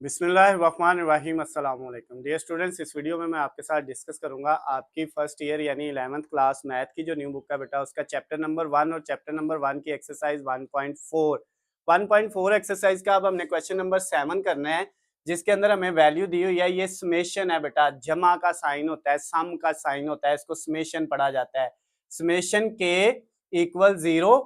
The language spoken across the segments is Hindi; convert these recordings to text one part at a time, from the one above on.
बिस्मिल्लाहिर्रहमानिर्रहीम अस्सलाम वालेकुम डियर स्टूडेंट्स। इस वीडियो में मैं आपके साथ डिस्कस करूंगा आपकी फर्स्ट ईयर यानी 11th क्लास मैथ की जो न्यू बुक है बेटा उसका चैप्टर नंबर 1 और चैप्टर नंबर 1 की एक्सरसाइज 1.4 एक्सरसाइज का अब हमने क्वेश्चन नंबर 7 करना है, जिसके अंदर हमें वैल्यू दी हुई है। ये समेशन है बेटा, जमा का साइन होता है, सम का साइन होता है, इसको समेशन पढ़ा जाता है। समेशन के इक्वल 0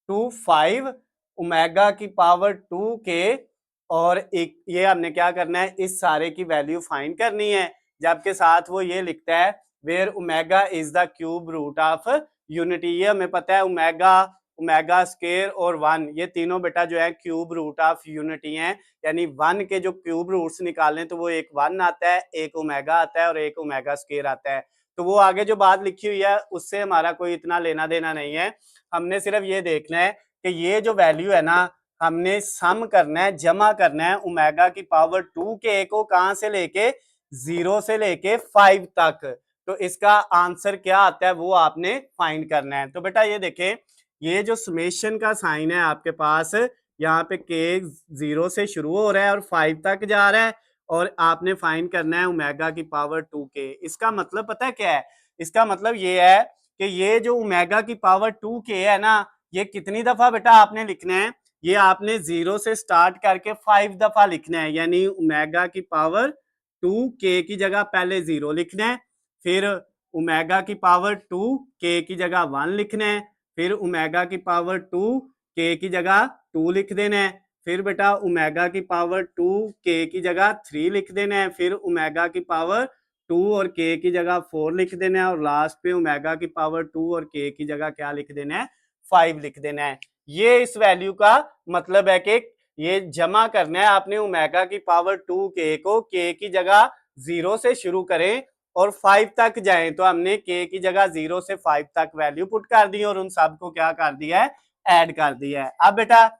to 5 ओमेगा की पावर 2 के, और एक ये हमने क्या करना है, इस सारे की वैल्यू फाइंड करनी है। जबकि साथ वो ये लिखता है where omega is the cube root of unity. ये हमें पता है ओमेगा, ओमेगा स्क्वायर और 1 ये तीनों बेटा जो है क्यूब रूट ऑफ यूनिटी हैं। यानी 1 के जो क्यूब रूट्स निकालने तो वो एक 1 आता है, एक ओमेगा आता है और एक ओमेगा स्क्वायर आता है। तो वो आगे जो बात लिखी हुई है उससे हमारा कोई इतना लेना देना नहीं है। हमने सिर्फ ये देखना है कि ये जो वैल्यू है ना, हमने सम करना है, जमा करना है ओमेगा की पावर 2 के को कहां से लेके 0 से लेके 5 तक। तो इसका आंसर क्या आता है वो आपने फाइंड करना है। तो बेटा ये देखें, ये जो समेशन का साइन है आपके पास, यहाँ पे के 0 से शुरू हो रहा है और 5 तक जा रहा है, और आपने फाइंड करना है ओमेगा की पावर 2 के। इसका मतलब पता है क्या है? इसका मतलब ये है कि ये जो ओमेगा की पावर 2 के है ना, ये कितनी दफा बेटा आपने लिखना है, ये आपने 0 से स्टार्ट करके 5 दफा लिखना है। यानी ओमेगा की पावर 2 के की जगह पहले 0 लिखना है, फिर ओमेगा की पावर 2 के की जगह 1 लिखना है, फिर ओमेगा की पावर 2 के की जगह 2 लिख देना है, फिर बेटा ओमेगा की पावर 2 के की जगह 3 लिख देना है, फिर ओमेगा की पावर 2 और के की जगह 4 लिख देना है, और लास्ट पे ओमेगा की पावर 2 और के की जगह क्या लिख देना है, 5 लिख देना है। ये इस वैल्यू का मतलब है कि ये जमा करना है आपने ओमेगा की पावर 2 के को, के की जगह 0 से शुरू करें और 5 तक जाएं। तो हमने के की जगह 0 से 5 तक वैल्यू पुट कर दी और उन सब को क्या कर दिया है, ऐड कर दिया है। अब बेटा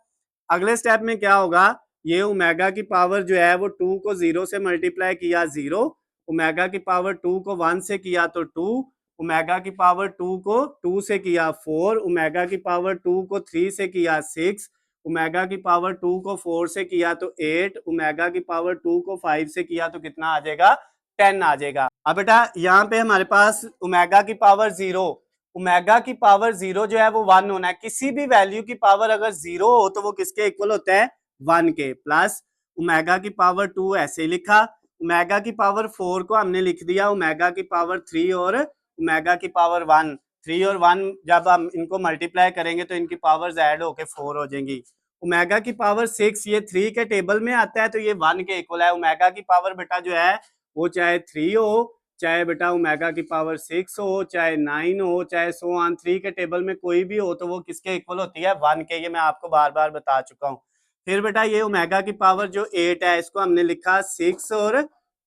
अगले स्टेप में क्या होगा, ये ओमेगा की पावर जो है वो 2 को 0 से मल्टीप्लाई किया 0, ओमेगा की पावर 2 को 1 से किया तो 2, ओमेगा की पावर 2 को 2 से किया 4, ओमेगा की पावर 2 को 3 से किया 6, ओमेगा की पावर 2 को 4 से किया तो 8, ओमेगा की पावर 2 को 5 से किया तो कितना आ जाएगा, 10 आ जाएगा। अब बेटा यहाँ पे हमारे पास ओमेगा की पावर 0, ओमेगा की पावर 0 जो है वो 1 होना है। किसी भी वैल्यू की पावर अगर 0 हो तो वो किसके इक्वल होता है, 1 के। प्लस ओमेगा की पावर 2 ऐसे ही लिखा, ओमेगा की पावर 4 को हमने लिख दिया ओमेगा की पावर 3 और ओमेगा की पावर 1। 3 और 1 जब हम इनको मल्टीप्लाई करेंगे तो इनकी पावर्स ऐड होके 4 हो जाएंगी। ओमेगा की पावर 6 ये 3 के टेबल में आता है तो ये 1 के इक्वल है। ओमेगा की पावर बेटा जो है वो चाहे 3 हो, चाहे बेटा ओमेगा की पावर 6 हो, चाहे 9 हो, चाहे सो ऑन, 3 के टेबल में कोई भी हो तो वो किसके इक्वल होती है, 1 के। ये मैं आपको बार बार बता चुका हूँ। फिर बेटा ये ओमेगा की पावर जो 8 है इसको हमने लिखा 6 और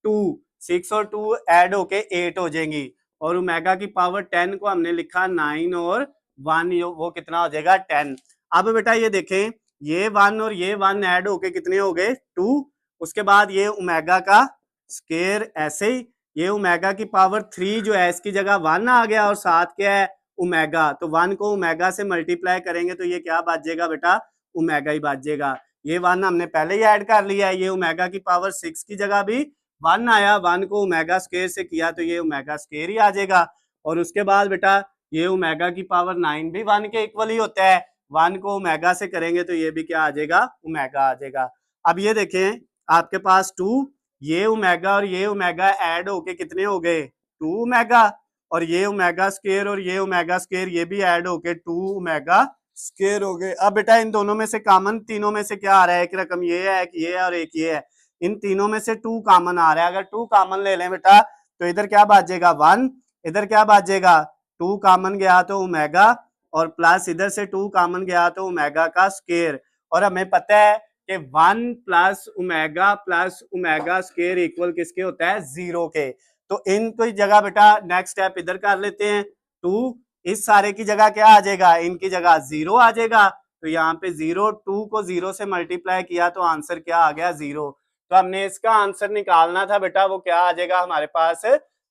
2, 6 और 2 ऐड होके 8 हो जाएंगी, और ओमेगा की पावर 10 को हमने लिखा 9 और 1, वो कितना हो जाएगा, 10। अब बेटा ये देखें, ये 1 और ये 1 ऐड होके कितने हो गए, 2। उसके बाद ये ओमेगा का स्क्वायर ऐसे ही, ये ओमेगा की पावर 3 जो है इसकी जगह 1 आ गया, और साथ क्या है ओमेगा, तो 1 को ओमेगा से मल्टीप्लाई करेंगे तो ये क्या बच जाएगा बेटा, ओमेगा ही बच जाएगा। ये 1 हमने पहले ही ऐड कर लिया है। ये ओमेगा की पावर 6 की जगह भी 1 आया, 1 को ओमेगा स्क्वायर से किया तो ये ओमेगा स्क्वायर ही आ जाएगा। और उसके बाद बेटा ये ओमेगा की पावर 9 भी 1 के इक्वल ही होता है, 1 को ओमेगा से करेंगे तो ये भी क्या आ जाएगा, ओमेगा आ जाएगा। अब ये देखें आपके पास 2, ये ओमेगा और ये ओमेगा ऐड होके कितने हो गए, 2 ओमेगा, और ये ओमेगा स्क्वायर और ये ओमेगा स्क्वायर ये भी ऐड होके 2 ओमेगा स्क्वायर हो गए। अब बेटा इन दोनों में से कॉमन, तीनों में से क्या आ रहा है, एक रकम ये है, एक ये है और एक ये है। इन तीनों में से 2 कॉमन आ रहा है। अगर 2 कॉमन ले लें बेटा तो इधर क्या बाजेगा 1, इधर क्या बाजेगा 2 कॉमन गया तो ओमेगा, और प्लस इधर से 2 कॉमन गया तो ओमेगा का स्क्वायर। और हमें पता है कि 1 प्लस ओमेगा स्क्वायर इक्वल किसके होता है, 0 के। तो इन कोई जगह बेटा नेक्स्ट स्टेप इधर कर लेते हैं, 2 इस सारे की जगह क्या आ जाएगा, इनकी जगह 0 आ जाएगा। तो यहाँ पे 0, 2 को 0 से मल्टीप्लाई किया तो आंसर क्या आ गया, 0। तो हमने इसका आंसर निकालना था बेटा, वो क्या आ जाएगा हमारे पास,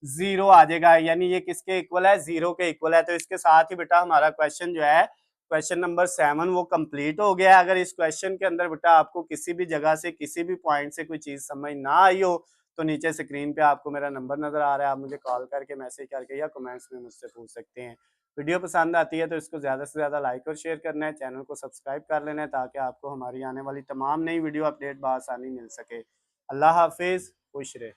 0 आ जाएगा। यानी ये किसके इक्वल है, 0 के इक्वल है। तो इसके साथ ही बेटा हमारा क्वेश्चन जो है क्वेश्चन नंबर 7 वो कंप्लीट हो गया है। अगर इस क्वेश्चन के अंदर बेटा आपको किसी भी जगह से किसी भी पॉइंट से कोई चीज़ समझ ना आई हो तो नीचे स्क्रीन पे आपको मेरा नंबर नज़र आ रहा है, आप मुझे कॉल करके मैसेज करके या कमेंट्स में मुझसे पूछ सकते हैं। वीडियो पसंद आती है तो इसको ज़्यादा से ज़्यादा लाइक और शेयर करना है, चैनल को सब्सक्राइब कर लेना है ताकि आपको हमारी आने वाली तमाम नई वीडियो अपडेट बआसानी मिल सके। अल्लाह हाफिज़, खुश रहे।